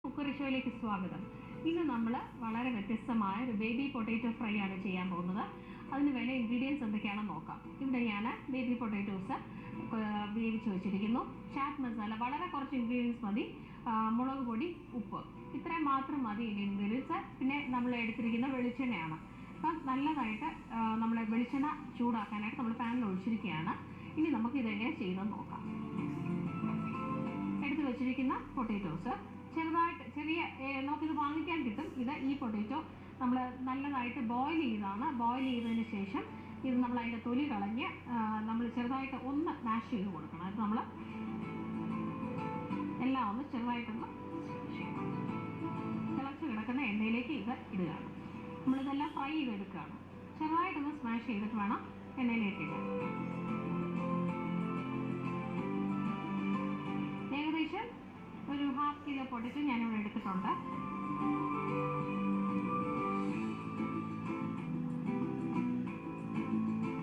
Cookery ഷോയിലേക്ക് സ്വാഗതം. ഇന്ന് നമ്മൾ വളരെ വ്യത്യസ്തമായ ഒരു ബേബി പൊട്ടാറ്റോ ഫ്രൈ ആണ് ചെയ്യാൻ പോകുന്നത്. അതിന് വേണ്ട ഇൻഗ്രീഡിയൻസ് എന്തൊക്കെയാണെന്ന് നോക്കാം. ഇവിടെ ഞാൻ ബേബി പൊട്ടാറ്റോസ് വേവിച്ച് വെച്ചിരിക്കുന്നു. ചാറ്റ് മസാല വളരെ കുറച്ച് ഇൻഗ്രീഡിയൻസ് മതി. മുളക് പൊടി, ഉപ്പ്, ഇത്രയും മാത്രം മതി ഇൻഗ്രീഡിയൻസ്. പിന്നെ നമ്മൾ എടുത്തിരിക്കുന്ന വെളിച്ചെണ്ണയാണ്. അപ്പം നല്ലതായിട്ട് നമ്മൾ വെളിച്ചെണ്ണ ചൂടാക്കാനായിട്ട് നമ്മൾ പാനിൽ ഒഴിച്ചിരിക്കുകയാണ്. ഇനി നമുക്ക് ഇതെങ്ങനെ ചെയ്തെന്ന് നോക്കാം. എടുത്ത് വെച്ചിരിക്കുന്ന പൊട്ടാറ്റോസ് ചെറിയ നമുക്കിത് വാങ്ങിക്കാൻ കിട്ടും. ഈ പൊട്ടാറ്റോ നമ്മൾ നല്ലതായിട്ട് ബോയിൽ ചെയ്തതാണ്. ബോയിൽ ചെയ്തതിന് ശേഷം ഇത് നമ്മൾ അതിൻ്റെ തൊലി കളഞ്ഞ് നമ്മൾ ചെറുതായിട്ട് ഒന്ന് മാഷ് ചെയ്ത് കൊടുക്കണം. അത് നമ്മൾ എല്ലാം ഒന്ന് ചെറുതായിട്ടൊന്ന് തിളച്ച് കിടക്കുന്ന എണ്ണയിലേക്ക് ഇത് ഇടുകയാണ്. നമ്മളിതെല്ലാം ഫ്രൈ ചെയ്തെടുക്കുകയാണ്. ചെറുതായിട്ടൊന്ന് സ്മാഷ് ചെയ്തിട്ട് വേണം എണ്ണയിലേക്ക് ഇടാൻ. ഏകദേശം ഒരു 1/2 കിലോ പൊട്ടാറ്റോ ഞാനിവിടെ എടുത്തിട്ടുണ്ട്.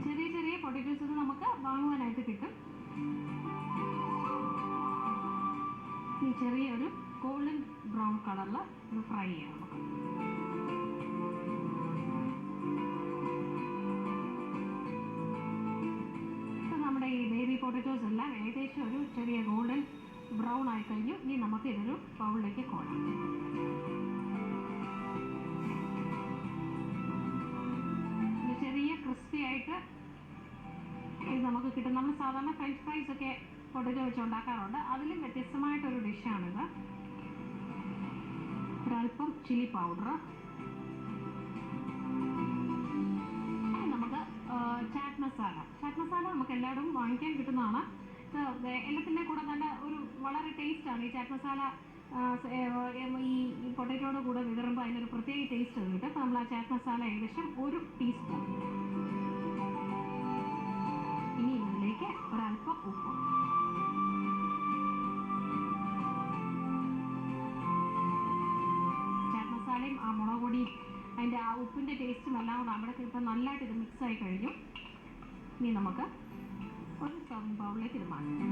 ചെറിയ ചെറിയ പൊട്ടാറ്റോസ് നമുക്ക് വാങ്ങുവാനായിട്ട് കിട്ടും. ഈ ചെറിയൊരു ഗോൾഡൻ ബ്രൗൺ കളറിൽ ഇത് ഫ്രൈ ചെയ്യാം നമുക്ക്. ഇപ്പം നമ്മുടെ ഈ ബേബി പൊട്ടാറ്റോസ് എല്ലാം ഏകദേശം ഒരു ചെറിയ ഗോൾഡൻ ബ്രൗൺ ആയി കഴിഞ്ഞു. ഇനി നമുക്ക് ഇതൊരു ബൗളിലേക്ക് കോരാം. ചെറിയ ക്രിസ്പി ആയിട്ട് ഇത് നമുക്ക് കിട്ടും. നമ്മൾ സാധാരണ ഫ്രഞ്ച് ഫ്രൈസ് ഒക്കെ പൊട്ടാറ്റോ വെച്ച് ഉണ്ടാക്കാറുണ്ട്. അതിലും വ്യത്യസ്തമായിട്ടൊരു ഡിഷാണിത്. ഒരല്പം ചില്ലി പൗഡർ, നമുക്ക് ചാറ്റ് മസാല നമുക്ക് എല്ലായിടും വാങ്ങിക്കാൻ കിട്ടുന്നതാണ്. എല്ലാത്തിൻ്റെ കൂടെ നല്ല ഒരു വളരെ ടേസ്റ്റാണ് ഈ ചാറ്റ് മസാല. ഈ പൊട്ടാറ്റോയുടെ കൂടെ വിതറുമ്പോൾ അതിനൊരു പ്രത്യേക ടേസ്റ്റ് കിട്ടും. അപ്പോൾ നമ്മൾ ആ ചാറ്റ് മസാല ഏകദേശം 1 ടീസ്പൂൺ. ഇനി ഇതിലേക്ക് ഒരല്പം ഉപ്പ്. ചാറ്റ് മസാലയും ആ മുളക് പൊടിയും അതിൻ്റെ ആ ഉപ്പിൻ്റെ ടേസ്റ്റും എല്ലാം കൂടെ നമ്മുടെ ഇപ്പം നല്ലതായിട്ട് ഇത് മിക്സായി കഴിഞ്ഞു. ഇനി നമുക്ക് ഒരു സർവിംഗ് ബൗളിലേക്ക് ഇത് മാറ്റാം.